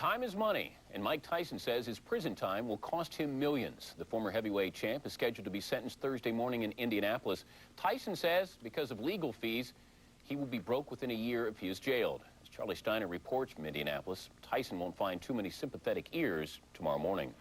Time is money, and Mike Tyson says his prison time will cost him millions. The former heavyweight champ is scheduled to be sentenced Thursday morning in Indianapolis. Tyson says because of legal fees, he will be broke within a year if he is jailed. As Charlie Steiner reports from Indianapolis, Tyson won't find too many sympathetic ears tomorrow morning.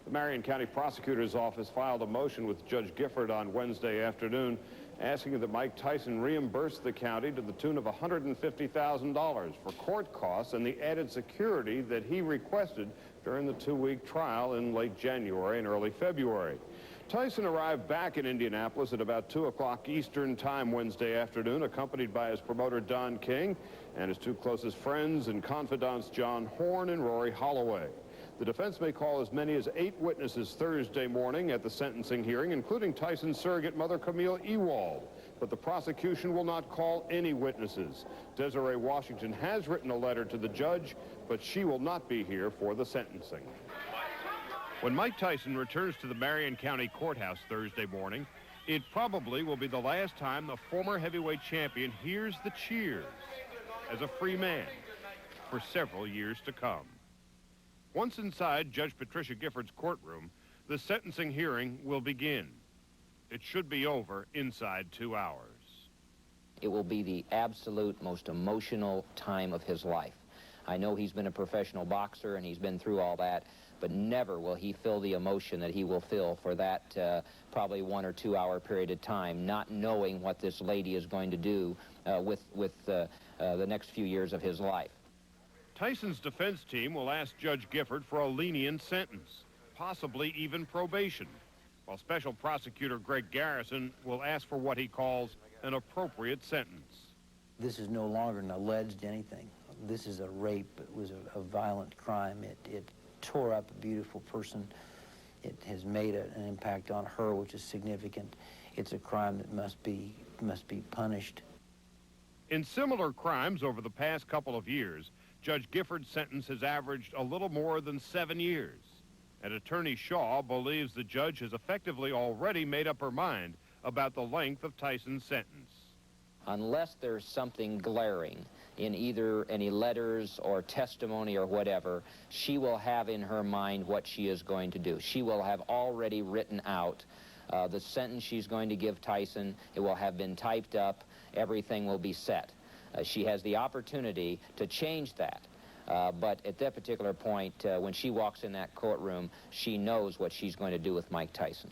The Marion County Prosecutor's Office filed a motion with Judge Gifford on Wednesday afternoon asking that Mike Tyson reimburse the county to the tune of $150,000 for court costs and the added security that he requested during the two-week trial in late January and early February. Tyson arrived back in Indianapolis at about 2 o'clock Eastern Time Wednesday afternoon, accompanied by his promoter Don King and his two closest friends and confidants John Horn and Rory Holloway. The defense may call as many as 8 witnesses Thursday morning at the sentencing hearing, including Tyson's surrogate mother, Camille Ewald. But the prosecution will not call any witnesses. Desiree Washington has written a letter to the judge, but she will not be here for the sentencing. When Mike Tyson returns to the Marion County Courthouse Thursday morning, it probably will be the last time the former heavyweight champion hears the cheers as a free man for several years to come. Once inside Judge Patricia Gifford's courtroom, the sentencing hearing will begin. It should be over inside 2 hours. It will be the absolute most emotional time of his life. I know he's been a professional boxer and he's been through all that, but never will he feel the emotion that he will feel for that probably 1 or 2 hour period of time, not knowing what this lady is going to do with the next few years of his life. Tyson's defense team will ask Judge Gifford for a lenient sentence, possibly even probation, while Special Prosecutor Greg Garrison will ask for what he calls an appropriate sentence. This is no longer an alleged anything. This is a rape. It was a violent crime. It tore up a beautiful person. It has made an impact on her, which is significant. It's a crime that must be punished. In similar crimes over the past couple of years, Judge Gifford's sentence has averaged a little more than 7 years. And Attorney Shaw believes the judge has effectively already made up her mind about the length of Tyson's sentence. Unless there's something glaring in either any letters or testimony or whatever, she will have in her mind what she is going to do. She will have already written out the sentence she's going to give Tyson. It will have been typed up. Everything will be set. She has the opportunity to change that. But at that particular point, when she walks in that courtroom, she knows what she's going to do with Mike Tyson.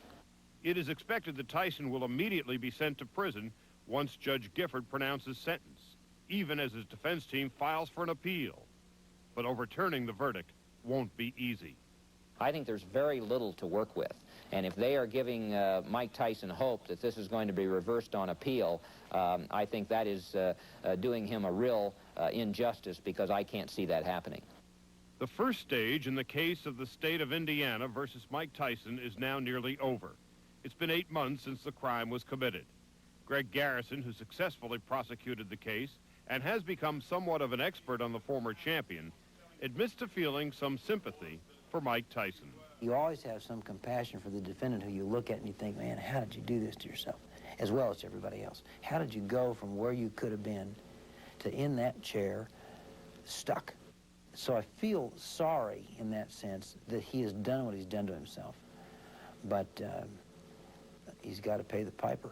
It is expected that Tyson will immediately be sent to prison once Judge Gifford pronounces sentence, even as his defense team files for an appeal. But overturning the verdict won't be easy. I think there's very little to work with. And if they are giving Mike Tyson hope that this is going to be reversed on appeal, I think that is doing him a real injustice, because I can't see that happening. The first stage in the case of the state of Indiana versus Mike Tyson is now nearly over. It's been 8 months since the crime was committed. Greg Garrison, who successfully prosecuted the case and has become somewhat of an expert on the former champion, admits to feeling some sympathy for Mike Tyson. You always have some compassion for the defendant who you look at and you think, man, how did you do this to yourself, as well as to everybody else? How did you go from where you could have been to in that chair, stuck? So I feel sorry in that sense that he has done what he's done to himself. But he's got to pay the piper.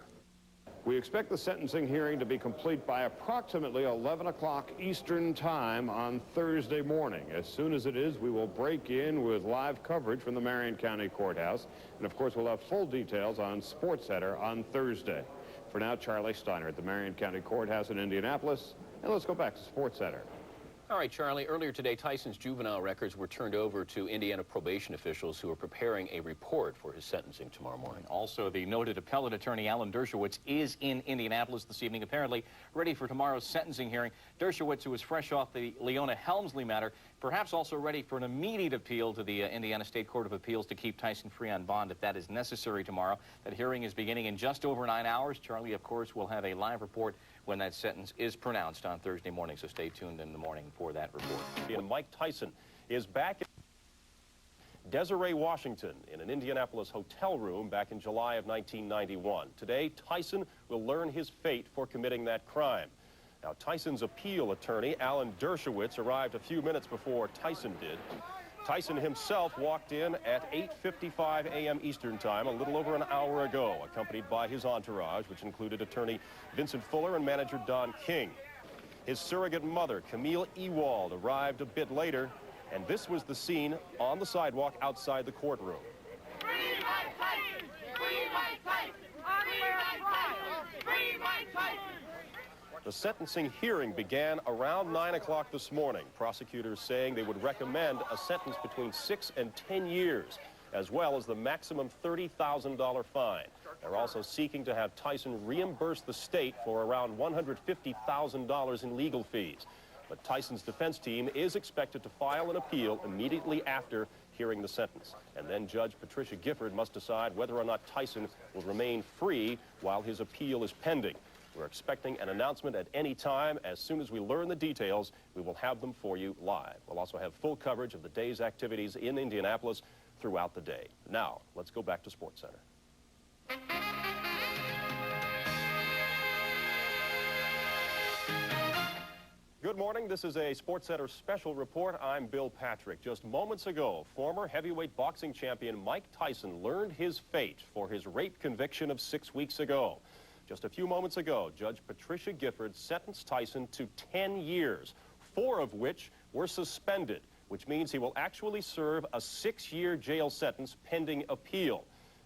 We expect the sentencing hearing to be complete by approximately 11 o'clock Eastern Time on Thursday morning. As soon as it is, we will break in with live coverage from the Marion County Courthouse. And, of course, we'll have full details on SportsCenter on Thursday. For now, Charlie Steiner at the Marion County Courthouse in Indianapolis. And let's go back to SportsCenter. All right, Charlie, earlier today, Tyson's juvenile records were turned over to Indiana probation officials who are preparing a report for his sentencing tomorrow morning. Also, the noted appellate attorney Alan Dershowitz is in Indianapolis this evening, apparently ready for tomorrow's sentencing hearing. Dershowitz, who was fresh off the Leona Helmsley matter, perhaps also ready for an immediate appeal to the Indiana State Court of Appeals to keep Tyson free on bond if that is necessary tomorrow. That hearing is beginning in just over 9 hours. Charlie, of course, will have a live report when that sentence is pronounced on Thursday morning, so stay tuned in the morning for that report. And Mike Tyson is back in Desiree Washington in an Indianapolis hotel room back in July of 1991. Today, Tyson will learn his fate for committing that crime. Now, Tyson's appeal attorney, Alan Dershowitz, arrived a few minutes before Tyson did. Tyson himself walked in at 8:55 a.m. Eastern Time, a little over an hour ago, accompanied by his entourage, which included attorney Vincent Fuller and manager Don King. His surrogate mother, Camille Ewald, arrived a bit later, and this was the scene on the sidewalk outside the courtroom. Free Mike Tyson! Free Mike Tyson! Free Mike Tyson! Free Mike Tyson! The sentencing hearing began around 9 o'clock this morning. Prosecutors saying they would recommend a sentence between 6 and 10 years, as well as the maximum $30,000 fine. They're also seeking to have Tyson reimburse the state for around $150,000 in legal fees. But Tyson's defense team is expected to file an appeal immediately after hearing the sentence. And then Judge Patricia Gifford must decide whether or not Tyson will remain free while his appeal is pending. We're expecting an announcement at any time. As soon as we learn the details, we will have them for you live. We'll also have full coverage of the day's activities in Indianapolis throughout the day. Now, let's go back to SportsCenter. Good morning. This is a SportsCenter special report. I'm Bill Patrick. Just moments ago, former heavyweight boxing champion Mike Tyson learned his fate for his rape conviction of 6 weeks ago. Just a few moments ago, Judge Patricia Gifford sentenced Tyson to 10 years, 4 of which were suspended, which means he will actually serve a 6-year jail sentence pending appeal.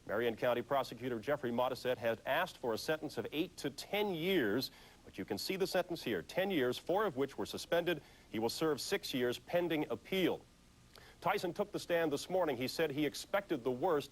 Marion County Prosecutor Jeffrey Modisette had asked for a sentence of 8 to 10 years, but you can see the sentence here, 10 years, 4 of which were suspended. He will serve 6 years pending appeal. Tyson took the stand this morning. He said he expected the worst,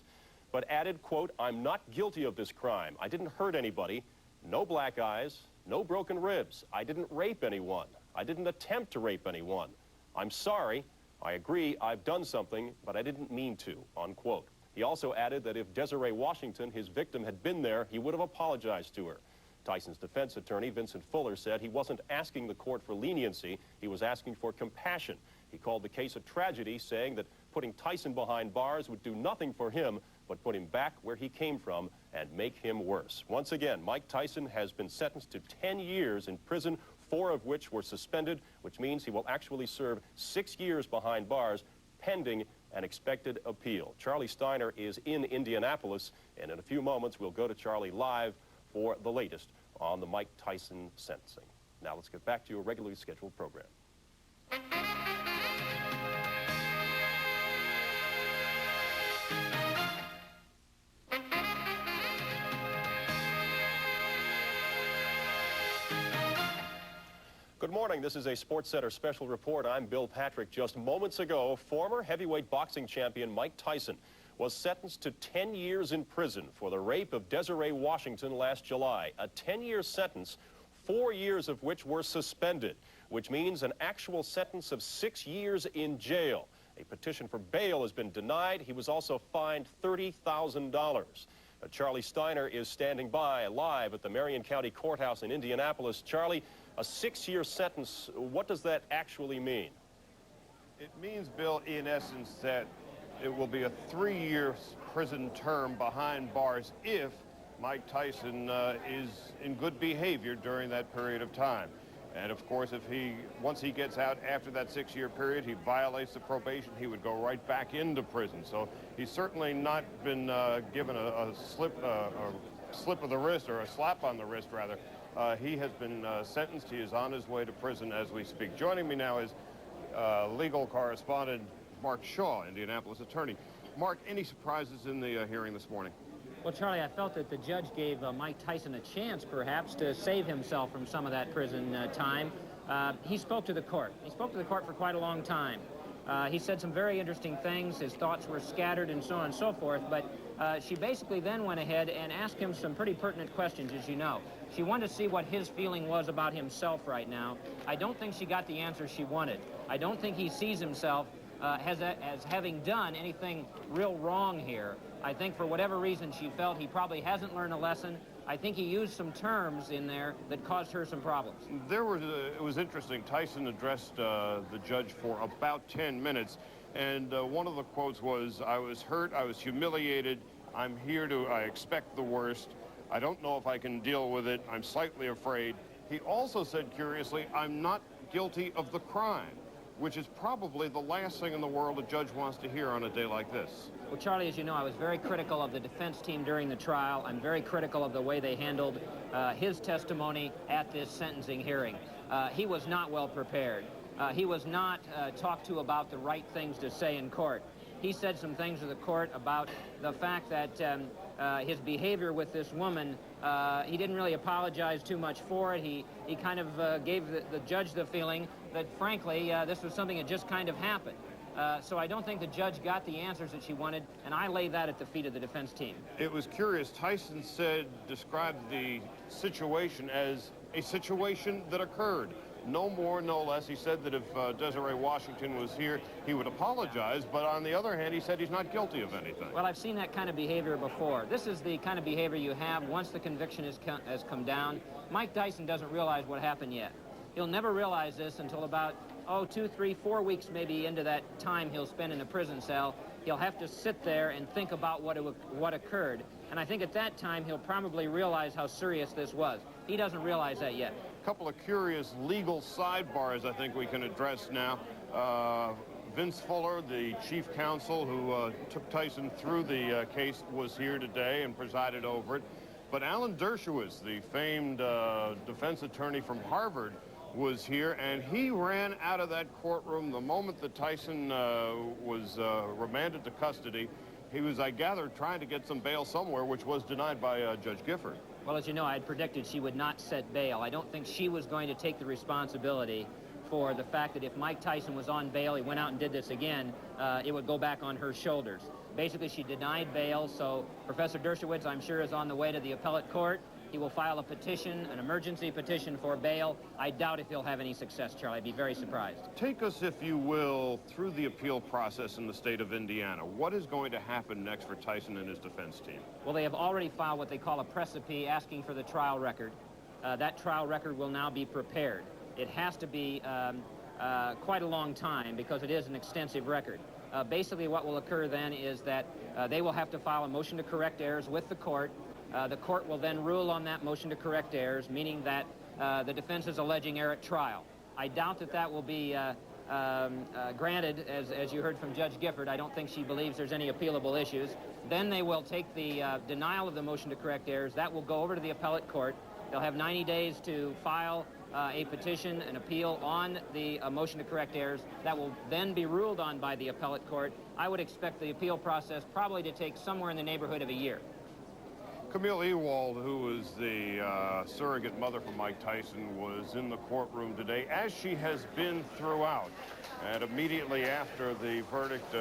but added, quote, "I'm not guilty of this crime. I didn't hurt anybody. No black eyes, no broken ribs. I didn't rape anyone. I didn't attempt to rape anyone. I'm sorry. I agree I've done something, but I didn't mean to," unquote. He also added that if Desiree Washington, his victim, had been there, he would have apologized to her. Tyson's defense attorney, Vincent Fuller, said he wasn't asking the court for leniency. He was asking for compassion. He called the case a tragedy, saying that putting Tyson behind bars would do nothing for him, but put him back where he came from and make him worse. Once again, Mike Tyson has been sentenced to 10 years in prison, 4 of which were suspended, which means he will actually serve 6 years behind bars, pending an expected appeal. Charlie Steiner is in Indianapolis, and in a few moments we'll go to Charlie live for the latest on the Mike Tyson sentencing. Now let's get back to your regularly scheduled program. Good morning. This is a SportsCenter special report. I'm Bill Patrick. Just moments ago, former heavyweight boxing champion Mike Tyson was sentenced to 10 years in prison for the rape of Desiree Washington last July. A 10-year sentence, 4 years of which were suspended, which means an actual sentence of 6 years in jail. A petition for bail has been denied. He was also fined $30,000. Charlie Steiner is standing by live at the Marion County Courthouse in Indianapolis. Charlie, a 6-year sentence, what does that actually mean? It means, Bill, in essence, that it will be a 3-year prison term behind bars if Mike Tyson is in good behavior during that period of time. And of course, if once he gets out after that 6-year period, he violates the probation, he would go right back into prison. So he's certainly not been given a slip of the wrist, or a slap on the wrist, rather. He has been sentenced. He is on his way to prison as we speak. Joining me now is legal correspondent Mark Shaw, Indianapolis attorney. Mark, any surprises in the hearing this morning? Well, Charlie, I felt that the judge gave Mike Tyson a chance, perhaps, to save himself from some of that prison time. He spoke to the court. He spoke to the court for quite a long time. He said some very interesting things. His thoughts were scattered and so on and so forth, but she basically then went ahead and asked him some pretty pertinent questions, as you know. She wanted to see what his feeling was about himself right now. I don't think she got the answer she wanted. I don't think he sees himself as having done anything real wrong here. I think for whatever reason she felt he probably hasn't learned a lesson. I think he used some terms in there that caused her some problems. It was interesting. Tyson addressed the judge for about 10 minutes, and one of the quotes was, "I was hurt, I was humiliated, I expect the worst. I don't know if I can deal with it. I'm slightly afraid." He also said, curiously, "I'm not guilty of the crime," which is probably the last thing in the world a judge wants to hear on a day like this. Well, Charlie, as you know, I was very critical of the defense team during the trial. I'm very critical of the way they handled his testimony at this sentencing hearing. He was not well prepared. He was not talked to about the right things to say in court. He said some things to the court about the fact that his behavior with this woman, he didn't really apologize too much for it. He kind of gave the judge the feeling that, frankly, this was something that just kind of happened. So I don't think the judge got the answers that she wanted, and I lay that at the feet of the defense team. It was curious. Tyson described the situation as a situation that occurred. No more, no less. He said that if Desiree Washington was here, he would apologize. But on the other hand, he said he's not guilty of anything. Well, I've seen that kind of behavior before. This is the kind of behavior you have once the conviction has come down. Mike Tyson doesn't realize what happened yet. He'll never realize this until about, 2, 3, 4 weeks maybe into that time he'll spend in a prison cell. He'll have to sit there and think about what occurred. And I think at that time he'll probably realize how serious this was. He doesn't realize that yet. A couple of curious legal sidebars I think we can address now. Vince Fuller, the chief counsel who took Tyson through the case, was here today and presided over it. But Alan Dershowitz, the famed defense attorney from Harvard, was here, and he ran out of that courtroom the moment that Tyson was remanded to custody. He was, I gather, trying to get some bail somewhere, which was denied by Judge Gifford. Well, as you know, I had predicted she would not set bail. I don't think she was going to take the responsibility for the fact that if Mike Tyson was on bail, he went out and did this again, it would go back on her shoulders. Basically, she denied bail, so Professor Dershowitz, I'm sure, is on the way to the appellate court. He will file a petition, an emergency petition for bail. I doubt if he'll have any success, Charlie. I'd be very surprised. Take us, if you will, through the appeal process in the state of Indiana. What is going to happen next for Tyson and his defense team? Well, they have already filed what they call a precipice asking for the trial record. That trial record will now be prepared. It has to be quite a long time because it is an extensive record. Basically, what will occur then is that they will have to file a motion to correct errors with the court. The court will then rule on that motion to correct errors, meaning that the defense is alleging error at trial. I doubt that that will be granted, as you heard from Judge Gifford. I don't think she believes there's any appealable issues. Then they will take the denial of the motion to correct errors. That will go over to the appellate court. They'll have 90 days to file a petition, an appeal on the motion to correct errors. That will then be ruled on by the appellate court. I would expect the appeal process probably to take somewhere in the neighborhood of a year. Camille Ewald, who was the surrogate mother for Mike Tyson, was in the courtroom today, as she has been throughout. And immediately after the verdict,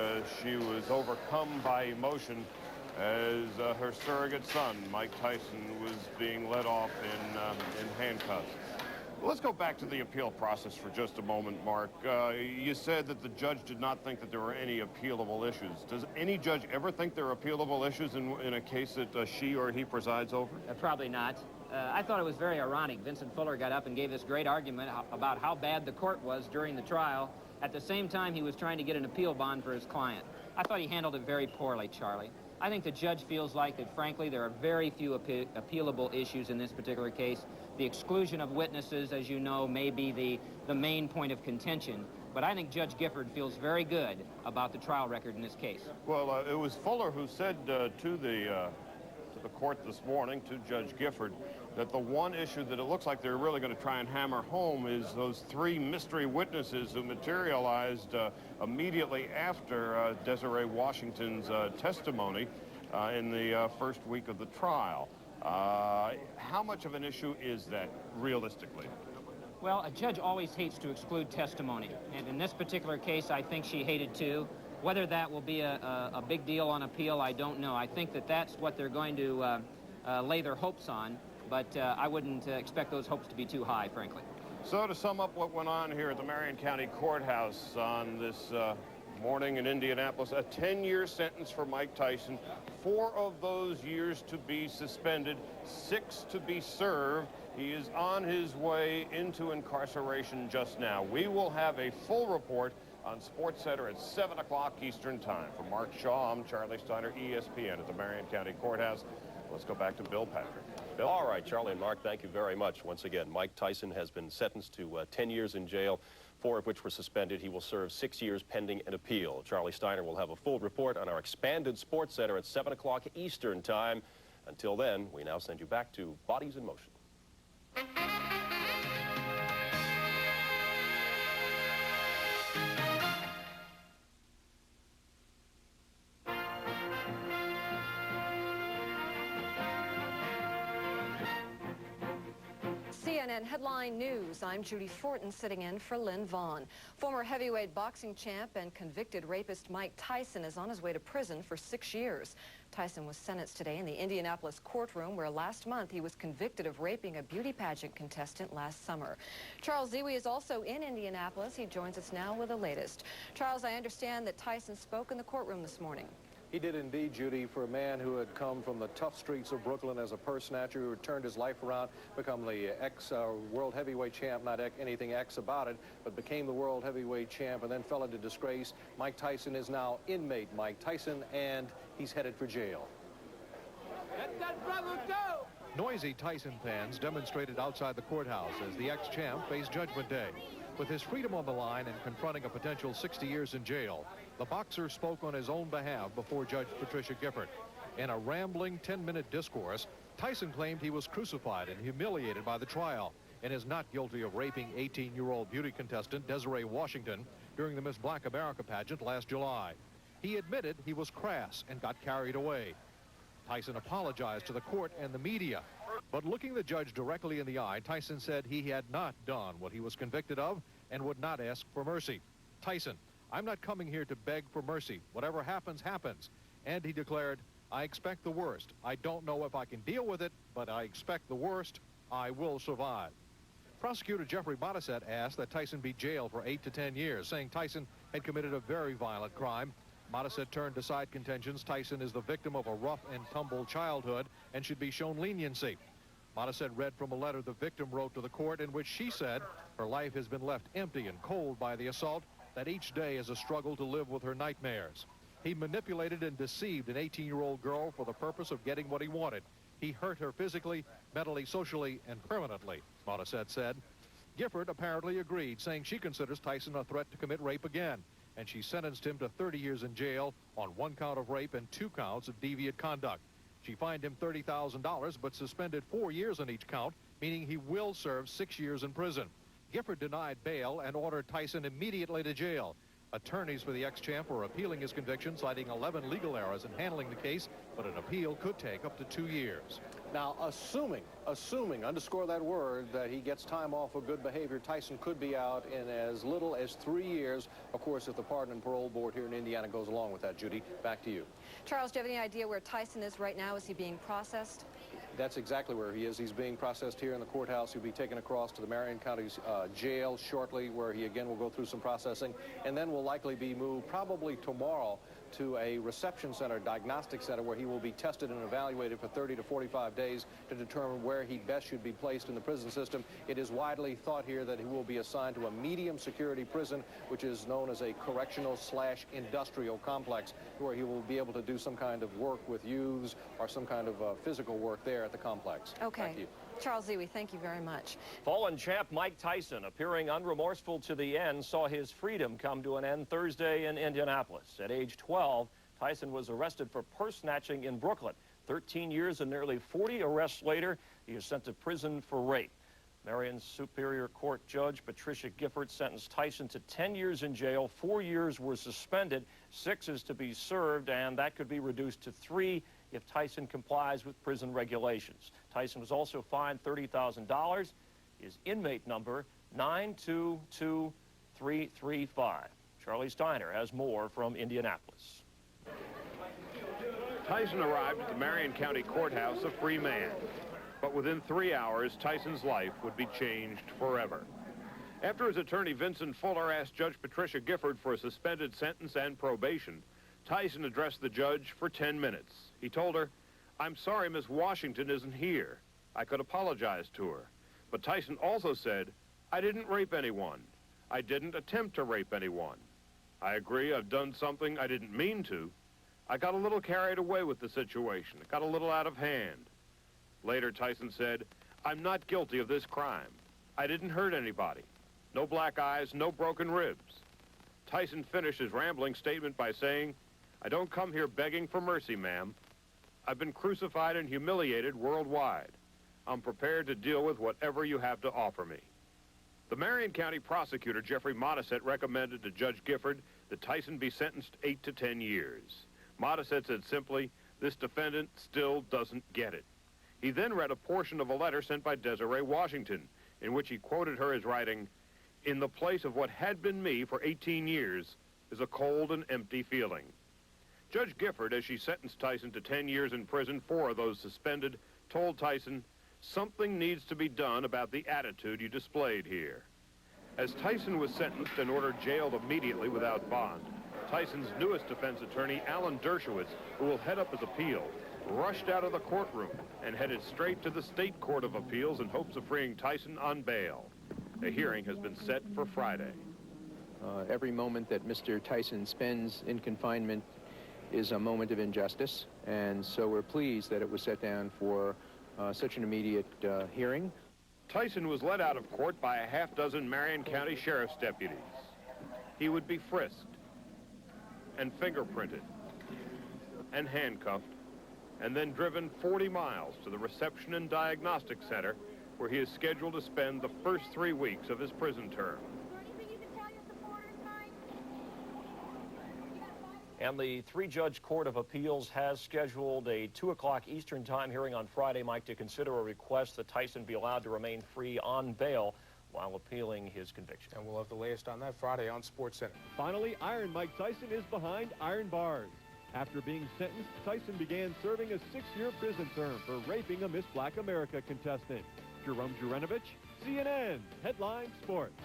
she was overcome by emotion as her surrogate son, Mike Tyson, was being led off in handcuffs. Let's go back to the appeal process for just a moment, Mark. You said that the judge did not think that there were any appealable issues. Does any judge ever think there are appealable issues in a case that she or he presides over? Probably not. I thought it was very ironic. Vincent Fuller got up and gave this great argument about how bad the court was during the trial. At the same time, he was trying to get an appeal bond for his client. I thought he handled it very poorly, Charlie. I think the judge feels like that, frankly, there are very few appealable issues in this particular case. The exclusion of witnesses, as you know, may be the main point of contention. But I think Judge Gifford feels very good about the trial record in this case. Well, it was Fuller who said to the court this morning, to Judge Gifford, that the one issue that it looks like they're really going to try and hammer home is those 3 mystery witnesses who materialized immediately after Desiree Washington's testimony in the first week of the trial. How much of an issue is that, realistically? Well, a judge always hates to exclude testimony. And in this particular case, I think she hated too. Whether that will be a big deal on appeal, I don't know. I think that that's what they're going to lay their hopes on. But I wouldn't expect those hopes to be too high, frankly. So to sum up what went on here at the Marion County Courthouse on this morning in Indianapolis, a 10-year sentence for Mike Tyson, 4 of those years to be suspended, 6 to be served. He is on his way into incarceration just now. We will have a full report on SportsCenter at 7 o'clock Eastern Time. For Mark Shaw, I'm Charlie Steiner, ESPN at the Marion County Courthouse. Let's go back to Bill Patrick. Bill? All right, Charlie and Mark, thank you very much. Once again, Mike Tyson has been sentenced to 10 years in jail, 4 of which were suspended. He will serve 6 years pending an appeal. Charlie Steiner will have a full report on our expanded Sports Center at 7 o'clock Eastern Time. Until then, we now send you back to Bodies in Motion. CNN Headline News. I'm Judy Fortin sitting in for Lynn Vaughn. Former heavyweight boxing champ and convicted rapist Mike Tyson is on his way to prison for 6 years. Tyson was sentenced today in the Indianapolis courtroom where last month he was convicted of raping a beauty pageant contestant last summer. Charles Ziwi is also in Indianapolis. He joins us now with the latest. Charles, I understand that Tyson spoke in the courtroom this morning. He did indeed, Judy, for a man who had come from the tough streets of Brooklyn as a purse snatcher, who had turned his life around, become the ex-world heavyweight champ, not anything ex about it, but became the world heavyweight champ and then fell into disgrace. Mike Tyson is now inmate Mike Tyson, and he's headed for jail. Let that brother go! Noisy Tyson fans demonstrated outside the courthouse as the ex-champ faced Judgment Day. With his freedom on the line and confronting a potential 60 years in jail, the boxer spoke on his own behalf before Judge Patricia Gifford. In a rambling 10-minute discourse, Tyson claimed he was crucified and humiliated by the trial and is not guilty of raping 18-year-old beauty contestant Desiree Washington during the Miss Black America pageant last July. He admitted he was crass and got carried away. Tyson apologized to the court and the media. But looking the judge directly in the eye, Tyson said he had not done what he was convicted of and would not ask for mercy. Tyson, I'm not coming here to beg for mercy. Whatever happens, happens. And he declared, I expect the worst. I don't know if I can deal with it, but I expect the worst. I will survive. Prosecutor Jeffrey Modisette asked that Tyson be jailed for 8 to 10 years, saying Tyson had committed a very violent crime. Modisette turned aside contentions. Tyson is the victim of a rough and tumble childhood and should be shown leniency. Modisette read from a letter the victim wrote to the court in which she said her life has been left empty and cold by the assault, that each day is a struggle to live with her nightmares. He manipulated and deceived an 18-year-old girl for the purpose of getting what he wanted. He hurt her physically, mentally, socially, and permanently, Modisette said. Gifford apparently agreed, saying she considers Tyson a threat to commit rape again, and she sentenced him to 30 years in jail on 1 count of rape and 2 counts of deviant conduct. She fined him $30,000 but suspended 4 years on each count, meaning he will serve 6 years in prison. Gifford denied bail and ordered Tyson immediately to jail. Attorneys for the ex-champ are appealing his conviction, citing 11 legal errors in handling the case, but an appeal could take up to 2 years. Now, assuming, underscore that word, that he gets time off for good behavior, Tyson could be out in as little as 3 years. Of course, if the Pardon and Parole Board here in Indiana goes along with that. Judy, back to you. Charles, do you have any idea where Tyson is right now? Is he being processed? That's exactly where he is. He's being processed here in the courthouse. He'll be taken across to the Marion County jail shortly, where he again will go through some processing, and then will likely be moved probably tomorrow to a reception center, diagnostic center, where he will be tested and evaluated for 30 to 45 days to determine where he best should be placed in the prison system. It is widely thought here that he will be assigned to a medium security prison, which is known as a correctional/industrial complex, where he will be able to do some kind of work with youths or some kind of physical work there at the complex. Okay. Charles Ziwi, thank you very much. Fallen champ Mike Tyson, appearing unremorseful to the end, saw his freedom come to an end Thursday in Indianapolis. At age 12, Tyson was arrested for purse snatching in Brooklyn. 13 years and nearly 40 arrests later, he is sent to prison for rape. Marion's Superior Court Judge Patricia Gifford sentenced Tyson to 10 years in jail. 4 years were suspended, 6 is to be served, and that could be reduced to 3 if Tyson complies with prison regulations. Tyson was also fined $30,000. His inmate number, 922335. Charlie Steiner has more from Indianapolis. Tyson arrived at the Marion County Courthouse a free man. But within 3 hours, Tyson's life would be changed forever. After his attorney Vincent Fuller asked Judge Patricia Gifford for a suspended sentence and probation, Tyson addressed the judge for 10 minutes. He told her, "I'm sorry Miss Washington isn't here. I could apologize to her." But Tyson also said, "I didn't rape anyone. I didn't attempt to rape anyone. I agree I've done something I didn't mean to, "I got a little carried away with the situation. It got a little out of hand." Later, Tyson said, "I'm not guilty of this crime. I didn't hurt anybody. No black eyes, no broken ribs." Tyson finished his rambling statement by saying, "I don't come here begging for mercy, ma'am. I've been crucified and humiliated worldwide. I'm prepared to deal with whatever you have to offer me." The Marion County prosecutor, Jeffrey Modisette, recommended to Judge Gifford that Tyson be sentenced 8 to 10 years. Modisette said simply, "This defendant still doesn't get it." He then read a portion of a letter sent by Desiree Washington, in which he quoted her as writing, "In the place of what had been me for 18 years is a cold and empty feeling." Judge Gifford, as she sentenced Tyson to 10 years in prison, 4 of those suspended, told Tyson, "Something needs to be done about the attitude you displayed here." As Tyson was sentenced and ordered jailed immediately without bond, Tyson's newest defense attorney, Alan Dershowitz, who will head up his appeal, rushed out of the courtroom and headed straight to the State Court of Appeals in hopes of freeing Tyson on bail. A hearing has been set for Friday. Every moment that Mr. Tyson spends in confinement is a moment of injustice, and so we're pleased that it was set down for such an immediate hearing. Tyson was led out of court by a half-dozen Marion County Sheriff's deputies. He would be frisked and fingerprinted and handcuffed and then driven 40 miles to the Reception and Diagnostic Center, where he is scheduled to spend the first 3 weeks of his prison term. And the 3-judge Court of Appeals has scheduled a 2 o'clock Eastern Time hearing on Friday, Mike, to consider a request that Tyson be allowed to remain free on bail while appealing his conviction. And we'll have the latest on that Friday on SportsCenter. Finally, Iron Mike Tyson is behind iron bars. After being sentenced, Tyson began serving a 6-year prison term for raping a Miss Black America contestant. Jerome Jurenovich, CNN Headline Sports.